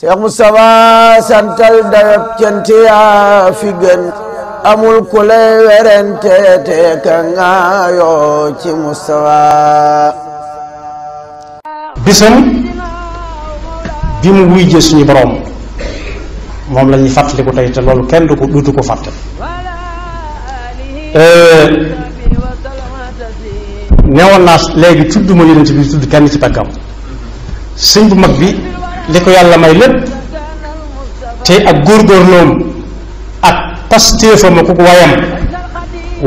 Cheikh Moustapha santal dayab cant yaa fi gën amul ku lay werante te ka ngaayoo ci Moustapha bisam bi mu wuyjee suñu borom moom la ñuy fàttaliku tey te loolu kenn dutu ko fàtte neewoon naa léegi tudd ma yonent bi tudd kenn ci taggam sëñ bu mag bi li ko yàlla may lépp te ak góorgóorloom ak pastéefam ak wayam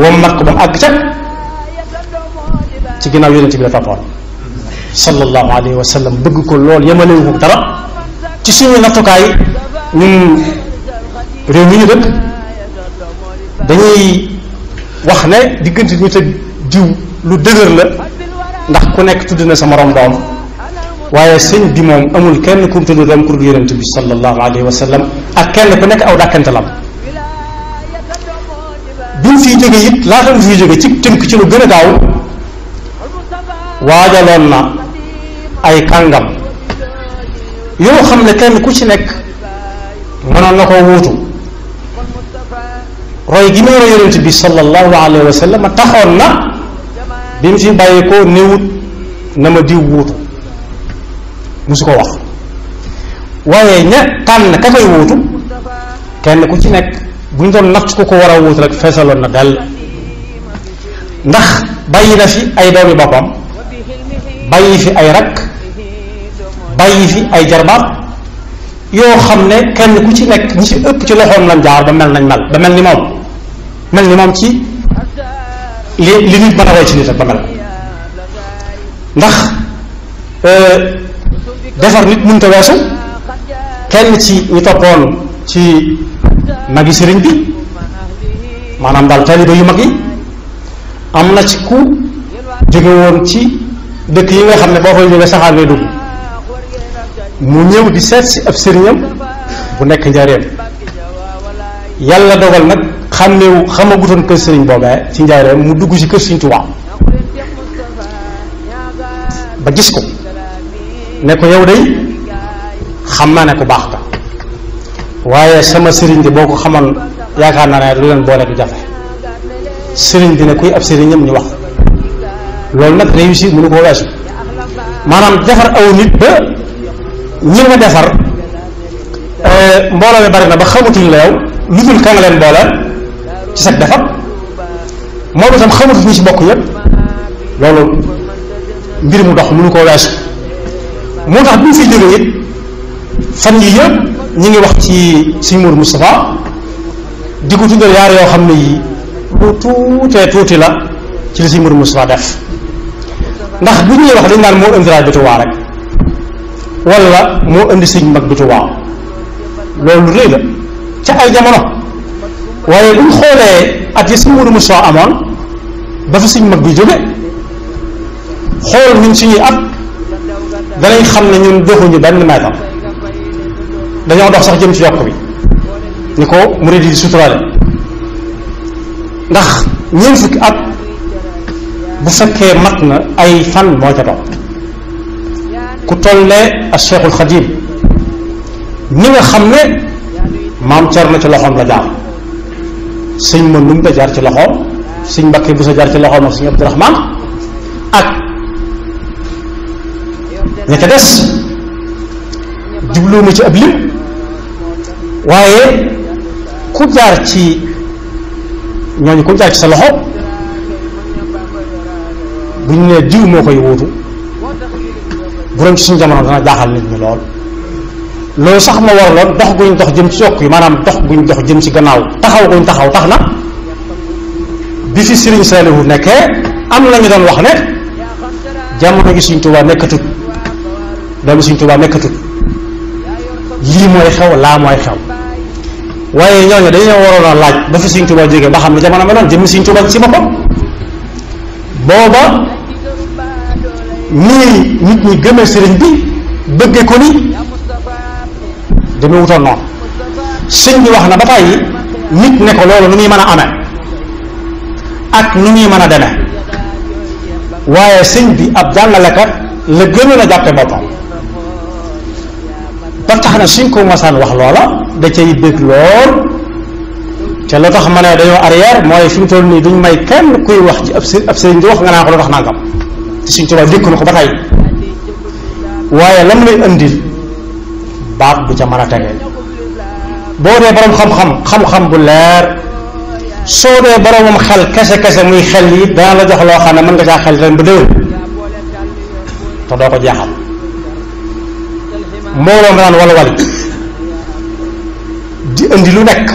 wam mat ko ba mu àgg ca ci ginnaaw yonent bi la toppoon sallallahu alayhi wa sallam bëgg ko lool yemalewu ko dara ci suñu nattukaay ñun réew mi ñu dëkk dañuy wax ne diggante ñu te diw lu dëgër la ndax ku nekk tudd na sa morom doom waaye sëñ bi moom amul kenn ku mu tudd doom ku dul yonent bi sallallahu alayhi wa sallam ak kenn ku nekk aw dàkkantalam bi mu fiy jóge it laata mu fiy jóge ci tënk ci lu gën a gaaw waajaloon na ay kàngam yoo xam ne kenn ku ci nekk mënoon na koo wuutu roy gi muy roy yonent bi sallallahu alayhi wa sallam taxoon na bi mu fi bàyyi ko néewut na ma diw wuutu musu ko wax waaye ña tànn ka koy wuutu kenn ku ci nekk bu ñu doon natt ku ko war a wuutu rek feesaloon na dell ndax bàyyi na fi ay doomi boppam bàyyi fi ay rakk bàyyi fi ay jarbaat yoo xam ne kenn ku ci nekk ñi ci ëpp ci loxoom lañ jaar ba mel nañ mel ba mel ni moom ci li nit mën a roy ci nit ak ba mel ndax defar nit mënta weesu kenn ci ñu toppoon ci magi sëriñ bi maanaam daal taaliba yu mag yi am na ci ku jóge woon ci dëkk yi nga xam ne boo fay jóge saxaar ngay dugg mu ñëw di seet si ab sëriñam bu nekk njaareem yàlla dogal nag xamagutoon kër sëriñ boobee ci njaareem mu dugg ci kër Sëriñ Tuubaa ba gis ko ne ko yow day xam naa ne ku baax ka waaye sama sëriñ de boo ko xamoon yaakaar naa ne lu leen boole du jafe sëriñ bi ne kuy ab sëriñam ñu wax loolu nag réussir mënu koo weesu maanaam defar aw nit ba ñi nga defar mbooloo mi bari na ba xamatuñ la yow lu dul ka nga leen boole ci sag defar moom itam xamatuñ ñu ci bokk yëpp loolu mbir mu dox mënu koo weesu moo tax bu ñu fiy jógee it fan yi yëpp ñi ngi wax ci Sëñ Mourou Moustapha di ko tuddal yaar yoo xam ne yi lu tuutee tuuti la ci li Sëñ Mourou Moustapha def ndax bu ñuy wax dañ naan moo indi raay bi Tuubaa rek wala moo indi sëñ mag bi Tuubaa loolu rëy la ca ay jamono waaye bu ñu xoolee at yi Sëñ Mourou Moustapha amoon ba fi sëñ mag bi jóge xool ñun suñuy at danañ xam ne ñun doxuñu benn meetar dañoo dox sax jëm ci yokk bi ni ko murid yi di suturaale ndax ñeent fukki at bu fekkee mat na ay fan moo ca topp ku tollee ak Cheikhul Khadim ñi nga xam ne maam Cerno ci loxoom la jaar sëñ Mandum da jaar ci loxoom sëñ Mbakke bu sa jaar ci loxoom ak sëñ Abdourahman ak ña ca des jubluwuma ci ab lim waaye ku jaar ci ñooñu ku jaar ci sa loxo bu ñu nee diw moo koy wuutu bu doon ci suñu jamono dana jaaxal nit ñi lool loolu sax ma waraloon dox guñ dox jëm ci yokk yi maanaam dox guñ dox jëm ci gannaaw taxaw guñ taxaw tax na bi fi Sëriñ Saalihu nekkee am la ñu doon wax ne jamono gi Sëriñ Tuubaa nekkatut doomu Sëriñ Tuubaa nekkatut lii mooy xew laa mooy xew waaye ñooñu dañoo waroon a laaj ba fi Sëriñ Tuubaa jógee ba xam ne jamono meloon jëmmi Sëriñ Tuubaa ci boppam booba nii nit ñi gëmee sëriñ bi bëggee ko ni dama wutoon noonu sëñ bi wax na ba tàyyi nit ne ko loolu nu muy mën a amee ak nu muy mën a demee waaye sëñ bi ab jàngalekat la gënoon a jàppe boppam ba tax na suñ ko masaan wax loola da cay bëgg lool te la tax ma ne dañoo arrière mooy fi mu toll nii duñ may kenn kuy wax ci ab sëriñ di wax nga naa ko lu tax nangam te suñ tubaab dékk na ko ba tey waaye lam lay indil baat bu ca mën a tege boo dee borom xam-xam bu leer soo dee boromam xel kese muy xel yi dana la jox loo xam ne mën nga caa xel ren ba déwén te doo ko jeexal mbooloo daan wal di indi lu nekk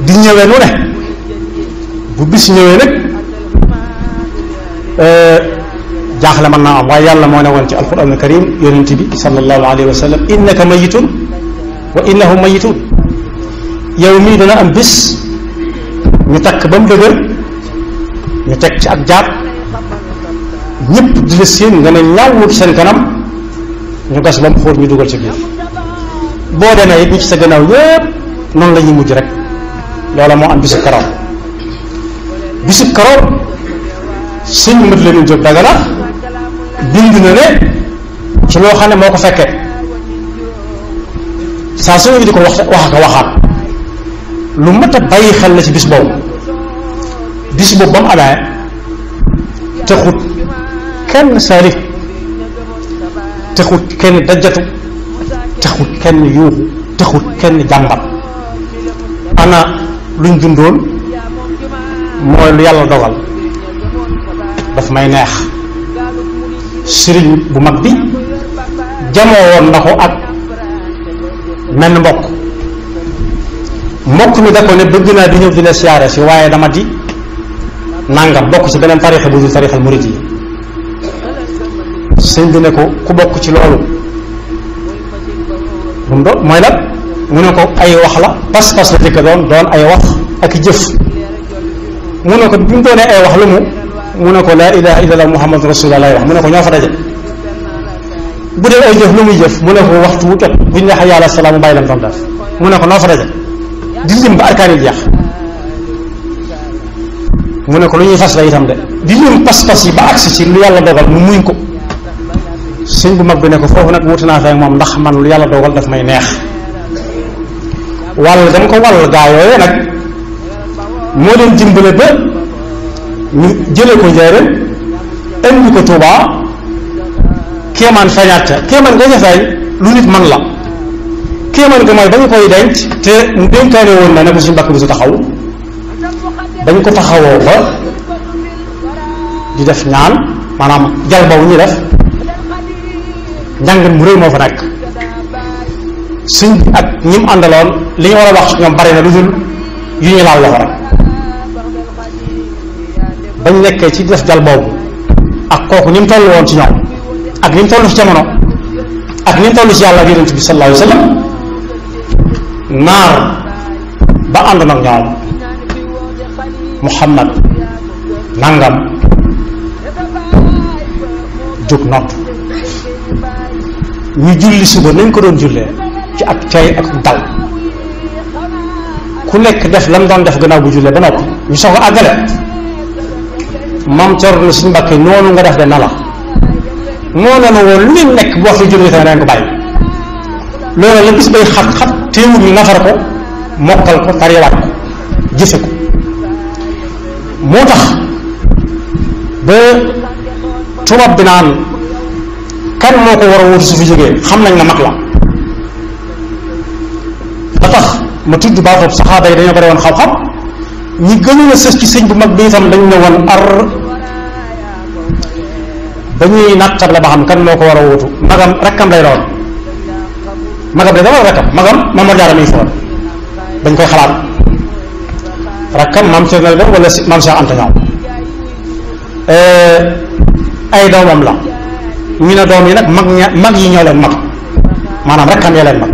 di ñëwee lu ne bu bis ñëwee nag jaaxle mën naa am waaye yàlla moo ne woon ci alquran karim yonent bi sallallahu alayhi wa sallam innaka mayitun wa innahum mayitun yow mii dana am bis ñu takk ba mu dëgër ñu teg ci ak jaat ñëpp di la séen nga ne ñaaw ci seen kanam ñu gas ba mu xóor ñu dugal ci biir boo demee it ñi ci sa gannaaw yépp noonu la ñuy mujj rek loola moo am bisu karoor sëñ mat la ñu jóg Dagana bind na ne ci loo xam ne moo ko fekkee saa su ñu di ko wax ak waxaat lu mat a bàyyi xel la ci bis boobu ba mu amee taxut kenn saalif taxut kenn dajjatu taxut kenn yuuxu taxut kenn jàmbat ana luñ dundoon mooy lu yàlla dogal daf may neex sëriñ bu mag bi jamoo woon na ko ak menn mbokk mi da ko ne bëgg naa di ñëw di la siyaare si waaye dama di nangam bokk ci beneen tarixa bu dul tarixal murid yi sëñ bi ne ko ku bokk ci loolu mu do mooy lan mu ne ko ay wax la pas-pas la jëkk doon ay wax ak i jëf mu ne ko bi mu doonee ay wax lu mu ne ko laa ilaha illallah muhammadu rasulullah lay wax mu ne ko ñoo fa daje bu dee ay jëf lu muy jëf mu ne ko waxtu wu jot buñ ne hayya ala salaam mu bàyyi lam doon def mu ne ko noo fa daje di lim ba arkaan yi jeex mu ne ko lu ñuy fas la itam de di lim pas-pas yi ba agsi ci lu yàlla dogal mu muñ ko sëñ bu mag bi ne ko foofu nag wuti naa fee moom ndax man lu yàlla dogal daf may neex wàll dama ko wàll gaa yooyee nag moo leen dimbale ba ñu jëlee ko njëriñ indi ko Tuubaa kéemaan feeñaat ca kéemaan nga feeñ lu nit man la kéemaan nga mooy ba ñu koy denc te mu dénkaane woon na ne ko suñu mbàkk bi su taxaw bañ ko taxawoo ba di def ñaan maanaam jal boobu ñu def njàngat mu réy moo fa nekk suñ ak ñi mu àndaloon li ñu war a wax ci ñoom bari na lu dul yu ñu laal loxo rek bañ nekkee ci def jal boobu ak kooku ni mu toll woon ci ñoom ak ni mu toll ci jamono ak ni mu toll ci yàlla ak yonent bi sallallahu alayhi wa sallam naar ba ànd nag ñoom Muhammad nangam jóg nopp ñu julli suba nañ ko doon jullee ci ak tey ak dal ku nekk def lam doon def gannaaw bu jullee ba noppi ñu soog a àggale maam Cerno na suñu Mbàkke noonu nga def de na la moo ne ma woon li nekk bu waxtu julli tamit dañ ko bàyyi loolu la bis bay xat-xat teewul ñu nafar ko mokkal ko tariwaat ko jëfe ko moo tax ba tubaab bi naan kan moo ko war a wutu su fi jógee xam nañ na mag la ba tax ma tudd baatoob saxaaba yi dañoo bari woon xam-xam ñi gënoon a sës ci sëñ bu mag bi itam dañ ne woon ar ba ñuy nattable ba xam kan moo ko war a wutu magam rakkam lay doon magam lay doon wala rakkam magam Mamar Jaara mi foon dañ koy xalaat rakkam maam Cerno lay doon wala maam Cheikh Anta ñoom ay doomam la ñu ne doom yi nag mag yi ñoo leen mag maanaam rakkam ya leen mag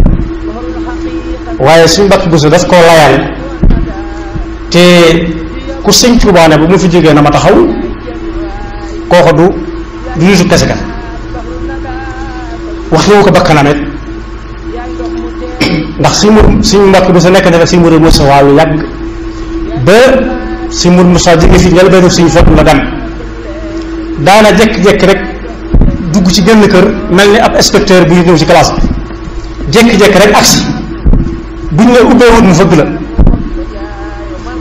waaye suñu Mbàkke Buso daf koo layal te ku sëñ Tuubaa ne bu mu fi jógee na ma taxaw kooku du nitu kese ka wax yow ko bakkanam it ndax suñu Mbàkke Buso nekk na rek si Mouride Moussa waaw yàgg ba si Mouride Moussa jóge fi njël benn suñu fekk la dem daana jekk-jekk rek dugg ci genn kër mel ni ab inspecteur buy ñëw ci classe bi jékki-jékki rek agsi buñ ne ubbeewut mu fëgg la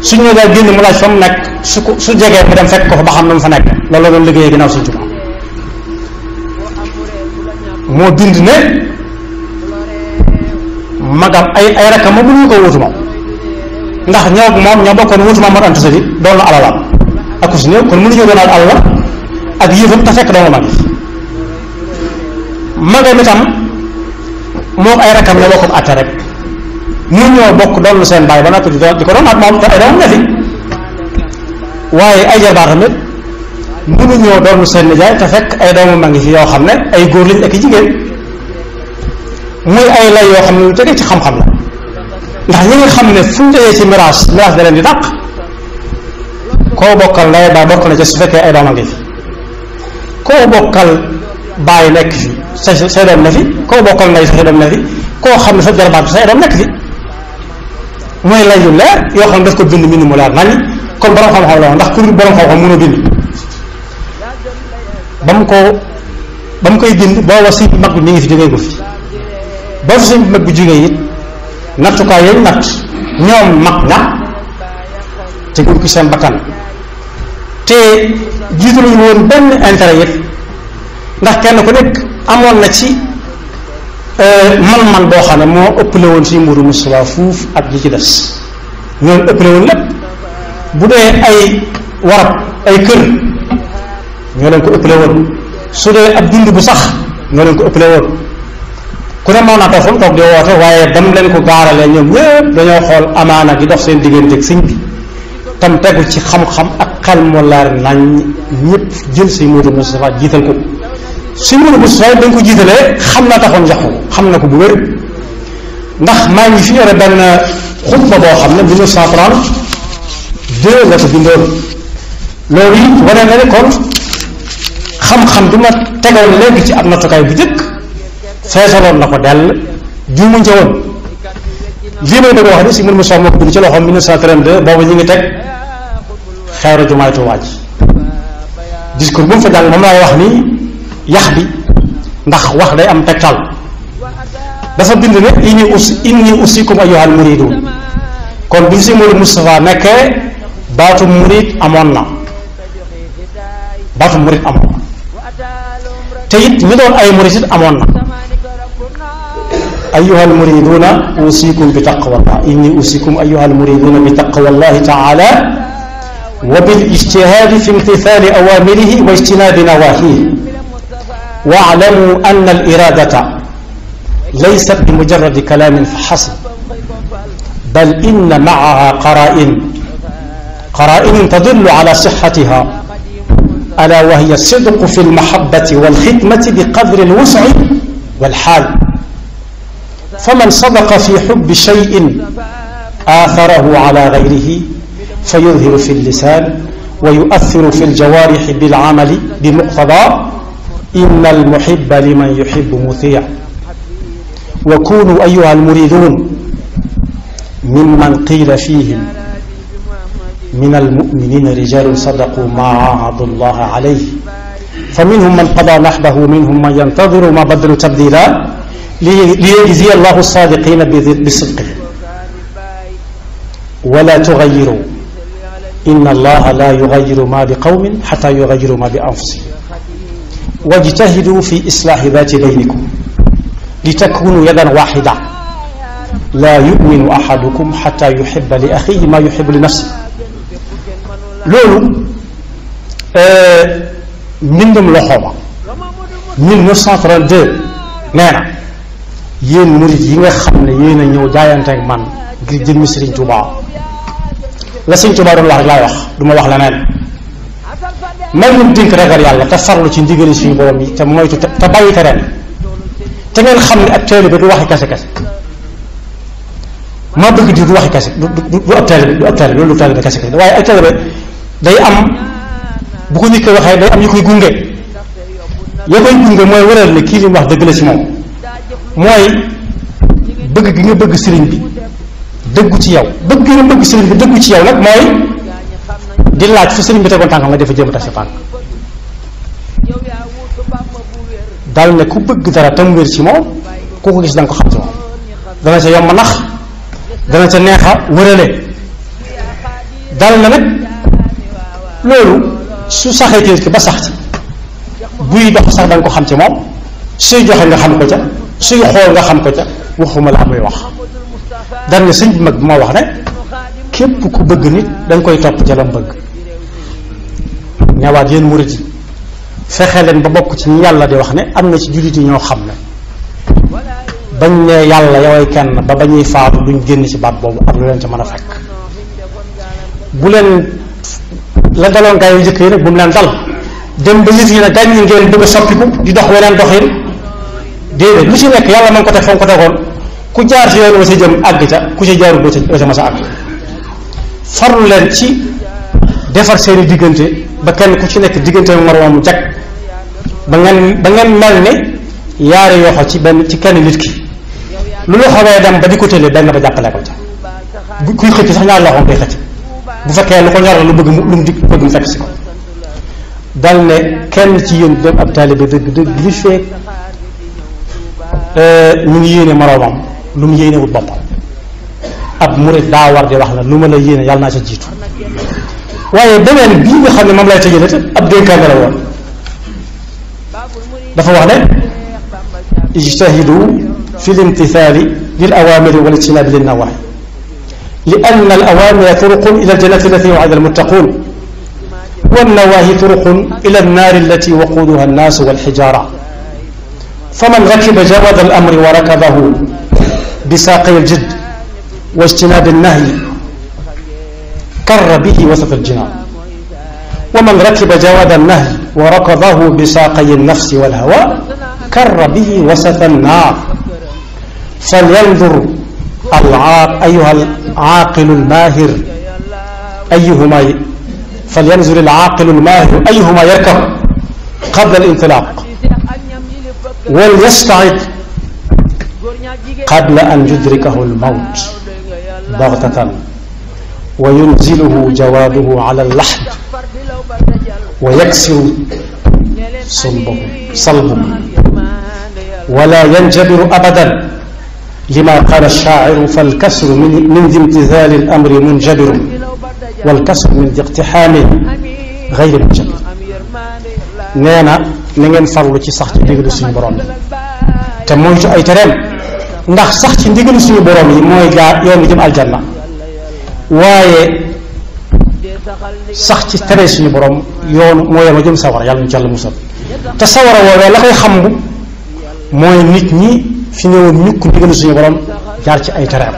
suñ ne daal génn mu laaj fa mu nekk su jegee mu dem fekk ko fa ba xam na mu fa nekk loolu la doon liggéeyee ginnaaw Sëñ Tuubaa moo bind ne magam ay rakkam ma mënuñu ko wutu moom ndax ñoo bokkoon wutu Maam Mor Anta Sali doon na alalam ak ku si néew kon mënuñoo doon alal la ak yëfam te fekk doon mag yi magam itam moo ay rakkam ñoo bokk atte rek mun ñoo bokk doon seen baay ba noppi di ko doon ak moom te ay doom ne fi waaye ay jarbaar tamit mënuñoo doon seen nijaay te fekk ay doomu mag ngi fi yoo xam ne ay góor lañ ak i jigéen muy ay lay yoo xam ne lu tege ci xam-xam la ndax ñi nga xam ne fu ñu tegee ci miraas da leen di dàq koo bokkal lay baay bokk na ci su fekkee ay doom a ngi fi koo bokkal baay nekk fi say doom ne fi koo bokkal ndey say doom ne fi koo xam ne sa jarbaat say doom nekk fi mooy lay yu leer yoo xam ne daf ko bind mbind mu leer nañ kon borom xam-xam la woon ndax ku dul borom xam-xam mënoo bind ba mu koy bind booba sëñ mag bi mi ngi fi jógee ko fi ba fi sëñ mag bi jógee it nattukaay yañ natt ñoom mag ña te guñ ko seen bakkan te jiitaluñu woon benn intérêt yëpp ndax kenn ku nekk amoon na ci man-man boo xam ne moo ëppale woon si Mourou Moustapha fuuf ak ji ci des ñoom ëppale woon lépp bu dee ay warab ay kër ñoo leen ko ëppale woon su dee ab dund bu sax ñoo leen ko ëppale woon ku ne moo naa toog fa mu toog di woote waaye dam leen ko gaaralee ñoom ñëpp dañoo xool amaana gi dox seen digganteeg sëñ bi tam tegu ci xam-xam ak xel mu leer nañ ñëpp jël si Mourou Moustapha jiital ko si Mourou Moustapha dañ ko jiitalee xam naa taxoon jox ko xam na ko bu wér ndax maa ngi fi yore benn xutba boo xam ne 1932 la ko bindoon loolu it wane na ne kon xam-xam du ma tegoon léegi ci ab nattukaay bu jëkk feesaloon na ko dell juumuñ ca woon lii may bëgg wax ni si Mourou Moustapha moo ko bind ci loxoom 1932 boobu ñu ngi teg xeeru jumaay Tuubaa ji discours bu mu fa jàng moom laay wax ni yax bi ndax wax day am tegtal dafa bind ne inni usikum ayyuhal muridun kon bi si Mourou Moustapha nekkee baatu murid amoon na te it ñu doon ay murid it amoon na ayyuhal muriduna usikum bi taqwallah inni usikum ayyuhal muriduna bi taqwallahi taala wa bil ijtihadi fi imtithali awamirihi wa ijtinabi nawahihi wa'lamu anna al iradata laysat bi mujarradi kalamin fa hasb bal inna ma'aha qara'in tadullu ala sihhatiha ala wa hiya as-sidq fi al-mahabbati wal khidmati bi qadri al-wus'i wal hal faman sadaqa fi hubbi shay'in atharahu ala ghayrihi fayudhiru fi al-lisan wa yu'athiru fi al-jawarih bil 'amali bi muqtada inna al-muhibba liman yuhibbu muti' wa kunu ayyuha al-muridun mimman qila fihim من المؤمنين رجال صدقوا ما عاهدوا الله عليه فمنهم من قضى نحبه ومنهم من ينتظر ما بدلوا تبديلا ليجزي الله الصادقين بصدقهم ولا تغيروا إن الله لا يغير ما بقوم حتى يغيروا ما بأنفسهم واجتهدوا في إصلاح ذات بينكم لتكونوا يدا واحدة لا يؤمن أحدكم حتى يحب لأخيه ما يحب لنفسه loolu mbindum loxooma 1932 nee na yéen murid yi nga xam ne yéen a ñëw jaayante ak man ngir jëmmi Sëriñ Tuubaa la Sëriñ Tuubaa doon wax rek laay wax du ma wax leneen may ñu dénk ragal yàlla te farlu ci ndigali suñu borom yi te moytu te bàyyi tereen te ngeen xam ne ak taalibe du waxi kese kese maa bëgg di du waxi kese du ab taalibe loolu du taalibe kese kese waaye ak taalibe day am bu ko nit ko waxee day am ñu koy gunge mooy waral ne kii li mu wax dëgg la ci moom mooy bëgg gi nga bëgg sëriñ bi dëggu ci yow bëgg gi nga bëgg sëriñ bi dëggu ci yow nag mooy di laaj fu sëriñ bi tegoon tànkam nga defa jéem a teg sa tànk dal ne ku bëgg dara tam wér ci moom ku ko gis da nga ko xam ci moom dana ca yomb nax dana ca neexa wërale dal na nag loolu su saxee ci ki ba sax ci buy dox sax danga ko xam ci moom suy joxe nga xam ko ca suy xool nga xam ko ca waxuma laa muy wax dal na sëñ bi mag bi moo wax ne képp ku bëgg nit danga koy topp ca lam bëgg ñawaat yéen murit yi fexe leen ba bokk ci ñi yàlla di wax ne am na ci jullit yi ñoo xam ne bañ ne yàlla yoway kenn ba bañuy faatu duñ génn ci baat boobu ak lu leen ca mën a fekk bu leen la daloon gaa yu njëkk yi nag bu mu leen dal dem ba yëf yi ne dañ ngeen bëgg a soppiku di dox weneen doxin déedéet lu ci nekk yàlla man ko teg fa mu ko tegoon ku jaar ci yoon wa sa jëm àgg ca ku ci jaarul doo ca mas a àgg farlu leen ci defar seeni diggante ba kenn ku ci nekk diggante moroomam jag ba ngeen mel ne yaari yoxo ci kenn nit ki lu loxo bee dem ba di ko tëlee benn ba jàppale ko ca kuy xëcc sax ñaari loxoom day xëcc bu fekkee lu ko ñor la lu bëgg mu fekk si ko dal ne kenn ci yéen dem ab taalibe dëgg li fekk ñu ngi yéene moroomam lu mu yéene wut boppam ab murit daa war di wax na lu ma la yéene yàlla naa ca jiitu waaye beneen bii nga xam ne moom lay tëjale te ab dénkaane la woon dafa wax ne ijtahidu fi limtithali lil awamiri wal ijtinabi lin nawahi li anna al awamira turuqun ila al jannati allati wa'ada al muttaqun wan nawahi turuqun ila an nar allati waquduha an nas wal hijara faman rakiba jawad al amri wa rakadahu bi saqi al jidd wa ijtinab an nahy كر به وسط الجنان ومن ركب جواد النهي وركضه بساقي النفس والهوى كر به وسط النار فلينظر أيها العاقل الماهر فلينظر العاقل الماهر أيهما يركب قبل الانطلاق وليستعد قبل أن يدركه الموت بغتة وينزله جواده على اللحد ويكسر صلبه ولا ينجبر أبدا لما قال الشاعر فالكسر من ذي امتثال الأمر منجبر والكسر من ذي اقتحامه غير منجبر نانا نين farlu ci sax ci ndigalu suñu borom te moytu ay tereem ndax sax ci ndigalu suñu borom yi mooy gaa yoon jëm aljanna waaye sax ci tere suñu borom yoonu mooy ma jëm sawara yàlla ñu ci yàlla musal te sawara woowee la koy xam bu mooy nit ñi fi ñëwoon ñukk ndigalu suñu borom jaar ci ay tereem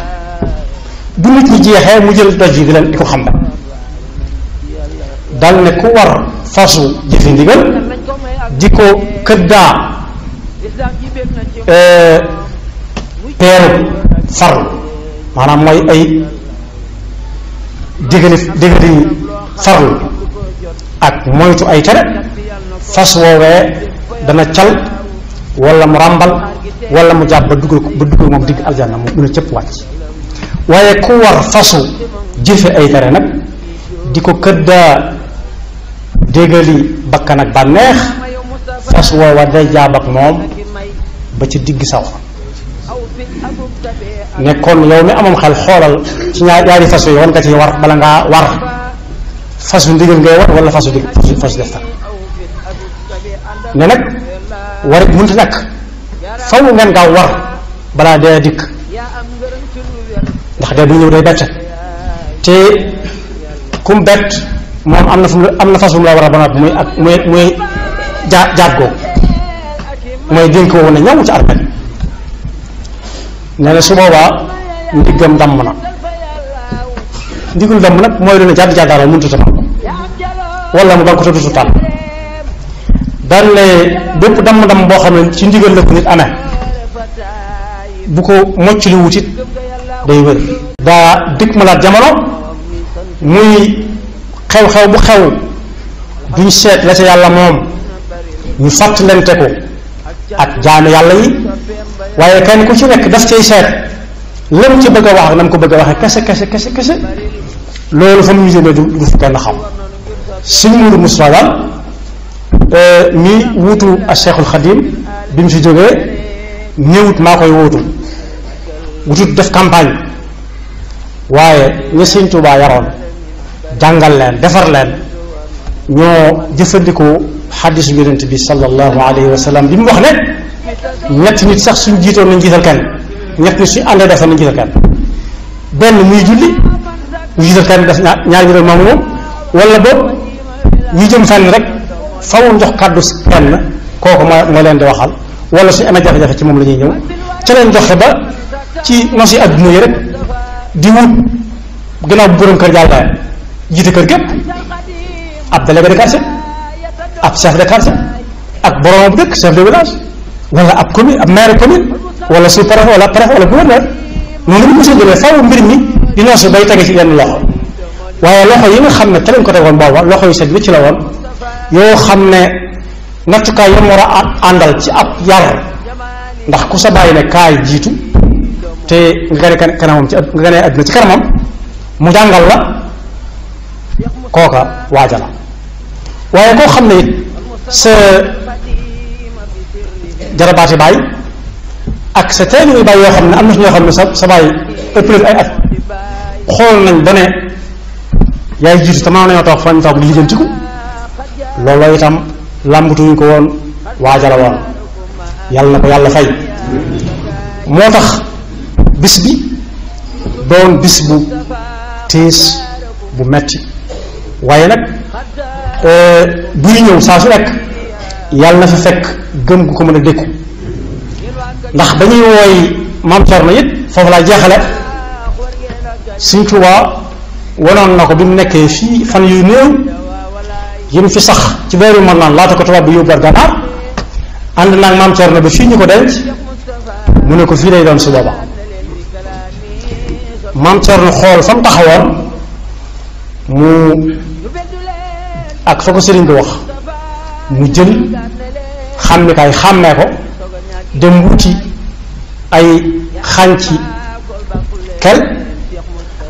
bu nit ñi jeexee mu jël doj yi di leen di ko xam ba dal ne ku war fasu jëfi ndigal di ko këddaa peeru farlu maanaam mooy ay digali farlu ak moytu ay tere fas woowee dana cal wala mu ràmbal wala mu jàpp ba duggal moom digg aljanna moom dina cëpp wàcc waaye ku war fasu jëfe ay tere nag di ko këddaa digali bakkan ak bànneex fas woowa day jaab ak moom ba ci digg saw nekkoon yow mi amoon xel xoolal ci ñaari fas yooyu wan nga ci war bala ngaa war fasu ndigal ngay war wala fasu def tam ne nag warit mënta nekk faw ngeen gaaw war balaa dee dikk ndax dee bu ñëw day bette te kum bett moom am na fas bu mu la war a ba noppi muy jaat googu mooy dénk woo ne ñëw ci armée nee na su boobaa ndiggam damm na ndigul damm nag mooy lu ne jàdd jàddaara mënut a tamal wala mu ba ko tudd tànn daan ne bépp damm-damm boo xam ne ci ndigal la ko nit amee bu ko mocc li wutit day wér daa dikk ma laat jamono muy xew-xew bu xew duñ seet la ca yàlla moom ñu fàttalante ko ak jaami yàlla yi waaye kenn ku ci nekk daf cay seet lam ci bëgg a wax ak nam ko bëgg a waxee kese loolu fa mu ñu jëmee du fi kenn xam Sëñ Mourou Moustapha daal mi wuutu ak Cheikhul Khadim bi mu fi jógee ñëwut maa koy wuutu wutut def campagne waaye ña Sëñ Tuubaa yaroon jàngal leen defar leen ñoo jëfandikoo xaddisu yonent bi sallallahu alayhi wa sallam bi mu wax ne ñetti nit sax suñ jiitoon nañ jiital kenn ñett nit suñ àndee def nañ jiital kenn benn muy julli ñu jiital kenn def ñaar ñu doon maamu moom wala boog ñu jëm fenn rek faw njox kàddu kenn kooku moo leen di waxal wala suñu amee jafe-jafe ci moom la ñuy ñëw ca leen joxe ba ci nos yi adduna yi rek di wut gannaaw bu borom kër jàll jiite kër gépp ab délégué de quartier ab chef de quartier ak borom bu dëkk chef de village wala ab commune ab maire commune wala sous-préfet wala préfet wala gouverneur noonu la ñu mos a jëlee faw mbir mi di noosu bay tege ci yenn loxo waaye loxo yi nga xam ne te lañ ko tegoon booba loxo yu set wicc la woon yoo xam ne nattukaay yam war a àndal ci ab yar ndax ku sa bàyyi ne kaay jiitu te nga gane kanamam ci nga gane àdduna ci kanamam mu jàngal la kooka waaja la waaye koo xam ne it sa jarabaati baay ak sa teel yu baay yoo xam ne am na ñoo xam ne sa baay ëpp leen ay at xool nañ ba ne yaay jiitu te maanaam nañoo toog fañ toog di lijjantiku looloo itam làmbatuñu ko woon waajala woon yàlla na ko yàlla fay moo tax bis bi doon bis bu tiis bu metti waaye nag buy ñëw saa su nekk yàlla na fi fekk gëm gu ko mën a dékku ndax dañuy wooy Maam Cerno it foofu laa jeexale Sëñ Tuubaa wanoon na ko bi mu nekkee fii fan yu néew yi mu fi sax ci weeru mën naan laata ko tubaab bi yóbbu Gànnaar ànd naag Maam Cerno ba fii ñu ko denc mu ne ko fii lay doon su booba Maam Cerno xool fa mu taxawoon mu ak fa ko sëriñ bi wax mu jël xàmmikaay xàmmee ko dem wuti ay xànci kel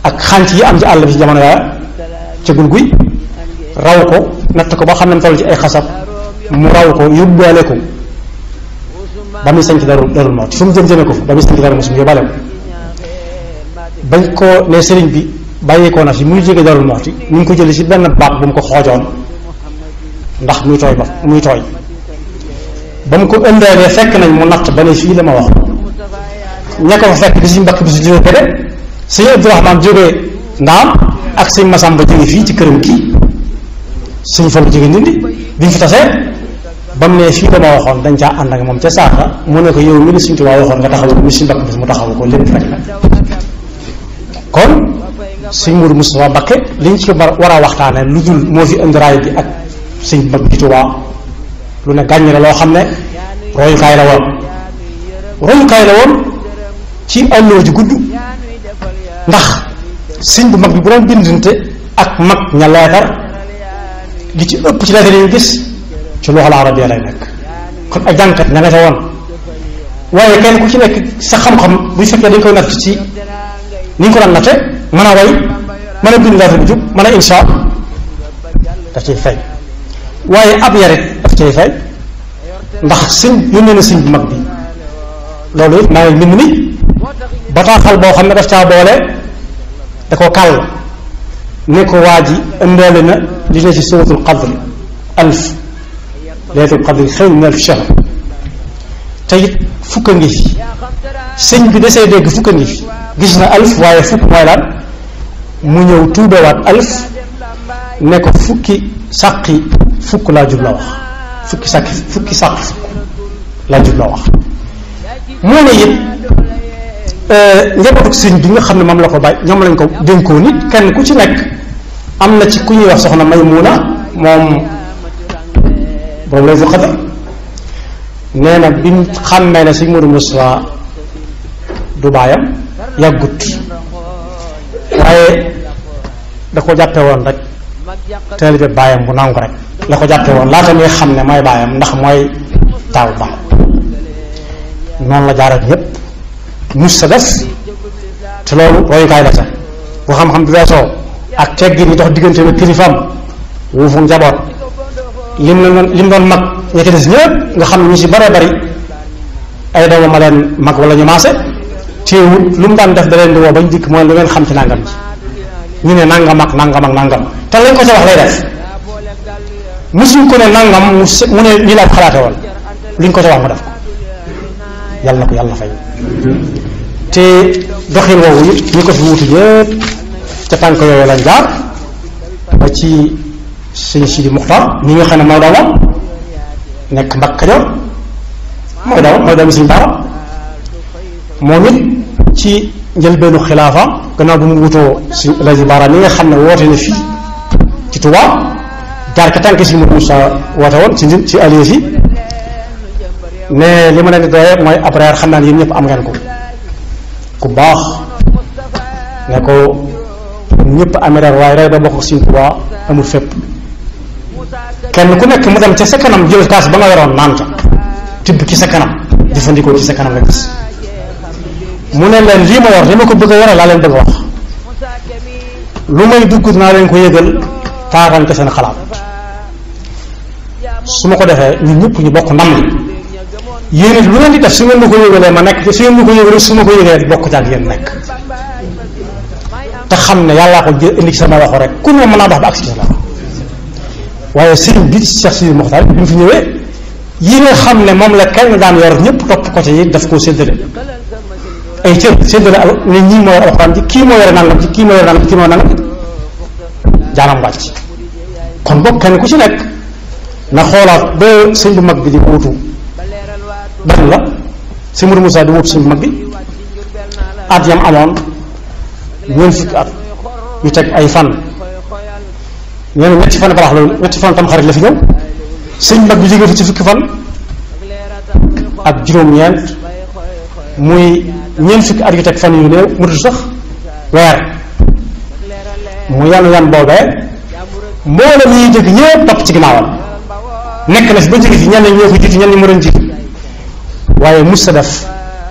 ak xànc yi am ci àll bi ci jamono yaa ca gulguy raw ko natt ko ba xam ne toll ci ay xasab mu raw ko yóbbaale ko ba muy sañ ci darul mawti fu mu jëmee ko fa ba muy sañ ci darul mawti mu yóbbaale ko bañ ko ne sëriñ bi bàyyeekoo na fi muy jóge darul mawti ñu ngi ko jëlee ci benn baat bu mu ko xoojoon ndax muy tooy ba mu ko ëndaalee fekk nañ mu natt ba ne fii la ma wax ña ko fa fekk di si mbakk bi si jóge ko de sëñ Abdourahmane jógee Ndaam ak sëñ Masamba jóge fii ci këram kii sëñ Fallu jóge Ndindi bi ñu fi tasee ba mu ne fii la ma waxoon dañ caa ànd ak moom ca saaka mu ne ko yow mi ni Sëñ Tuubaa waxoon nga taxawu mi si mbakk bi mu taxawu ko lépp rek la kon sëñ Mourou Moustapha Mbacké liñ ci war a waxtaane lu dul moo fi indi raay bi ak sëñ mag bi Tuubaa lu ne gàññ la loo xam ne royukaay la woon ci àlloo ji gudd ndax sëñ bu mag bi bu doon bindante ak mag ña leetar li ci ëpp ci leetar yi gis ci loxo la arabiya lay nekk kon ak jàngkat ña nga ca woon waaye kenn ku ci nekk sa xam-xam bu fekkee dañ koy natt ci ni ñu ko daan natte mën a way mën a bind leetar bu jub mën a insha daf ciy fay waaye ab yarit daf cay fay ndax sëñ yónnee na sëñ bu mag bi loolu it maa ngi mbind mi bataaxal boo xam ne daf caa boole da ko kàll ne ko waa ji ëndaale na li ne ci suratul qadr alf laylatul qadr xëy na alf shahr te it fukk a ngi fi sëñ bi desee dégg fukk a ngi fi gis na alf waaye fukk mooy lan mu ñëw tuubewaat alf ne ko fukki sàqi fukk laa jub la wax fukki sàqi fukk laa jub la wax moo ne it njabootu sëñ bi nga xam ne moom la ko bàyyi ñoom lañ ko dénkoo nit kenn ku ci nekk am na ci ku ñuy wax soxna Maymuna moom boobu lay fu xadar nee na bi mu xàmmee ne sëñ Modou Moussa du baayam yàggut waaye da ko jàppe woon rek taalibe baayam bu nangu rek la ko jàppe woon laata muy xam ne mooy baayam ndax mooy taaw baayam noonu la jaar ak ñépp mus sa def te loolu royukaay la ca bu xam-xam bi weesoo ak teggi ni dox diggante ak kilifaam wuufu njaboot lim doon mag ña ci des ñëpp nga xam ne ñu si bare bari ay doomam ma leen mag wala ñu maase teewut lu mu daan def da leen di woo bañ dikk mooy lu ngeen xam ci nangam ji ñu ne nangam ak nangam ak nangam te lañ ko ca wax lay def musuñ ko ne nangam mu ne ñi la xalaate woon luñ ko ca wax mu def ko yàlla na ko yàlla fay te doxin woowu it ñi ko fi wutu yëpp ca tànk yooyu lañ jaar ba ci sëñ Sidi Muxtar ñi nga xam ne mooy doomam nekk Mbàkke Kajoor mooy doomu sëñ Bara moom it ci njëlbeenu xilaafa gannaaw bu mu wutoo si Laji Bara mi nga xam ne woote na fii ci Touba jaar ka tànk si Moussa woote woon ci alliés yi ne li ma leen di doye mooy ab reer xam naa ne yéen ñëpp am ngeen ko ku baax ne ko ñëpp amee reer waaye reer ba bokk si Touba amul fépp kenn ku nekk mu dem ca sa kanam jël kaas ba nga yoroon naan ca tibb ci sa kanam jëfandikoo ci sa kanam nga gis mu ne leen lii ma yor li ma ko bëgg a yore laa leen bëgg a wax lu may dugg naa leen ko yëgal taaral ko seen xalaat su ma ko defee ñun ñëpp ñu bokk ndam li yéen it lu ngeen di def su ngeen ma ko yëgalee ma nekk su ngeen ma ko yëgalee su ma ko yëgalee bokk ci ak yéen nekk te xam ne yàllaa ko indi ci sama waxu rek ku ne mën naa dox ba agsi ci la waaye sëriñ bi Cheikh Sidi Mokhtar bi mu fi ñëwee yi nga xam ne moom la kenn daan yor ñëpp topp côté yi daf koo séddale ay cër séddale ne ñii moo yor alxuraan ji kii moo yore nangam ci kii moo yore nangam ci kii moo nangam jaanam wàcc kon boog kenn ku ci nekk na xoolaat ba sëñ bu mag bi di wutu benn la sëñ Mourou Moussa di wutu sëñ bu mag bi at yam amoon ñeent fukki at yu teg ay fan ñeen ñetti fan barax loolu ñetti fan tam xarit la fi ñëw sëñ mag bi jóge fi ci fukki fan ak juróom-ñeent muy ñeent fukki at yu teg fan yu néew mu dul sax weer mu yanu yan boobee mboolem ñuy jëkk ñëpp topp ci ginnaawam nekk na fi ba jóge fi ñenn ñoo ko jiitu ñenn ñi mu doon jiitu waaye mus sa def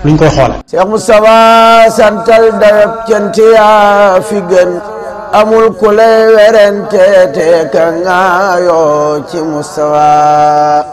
luñ koy xoole Cheikh Moustapha santal dayab cant yaa fi gën amul ku lay werante te ka nga yoo ci Moustapha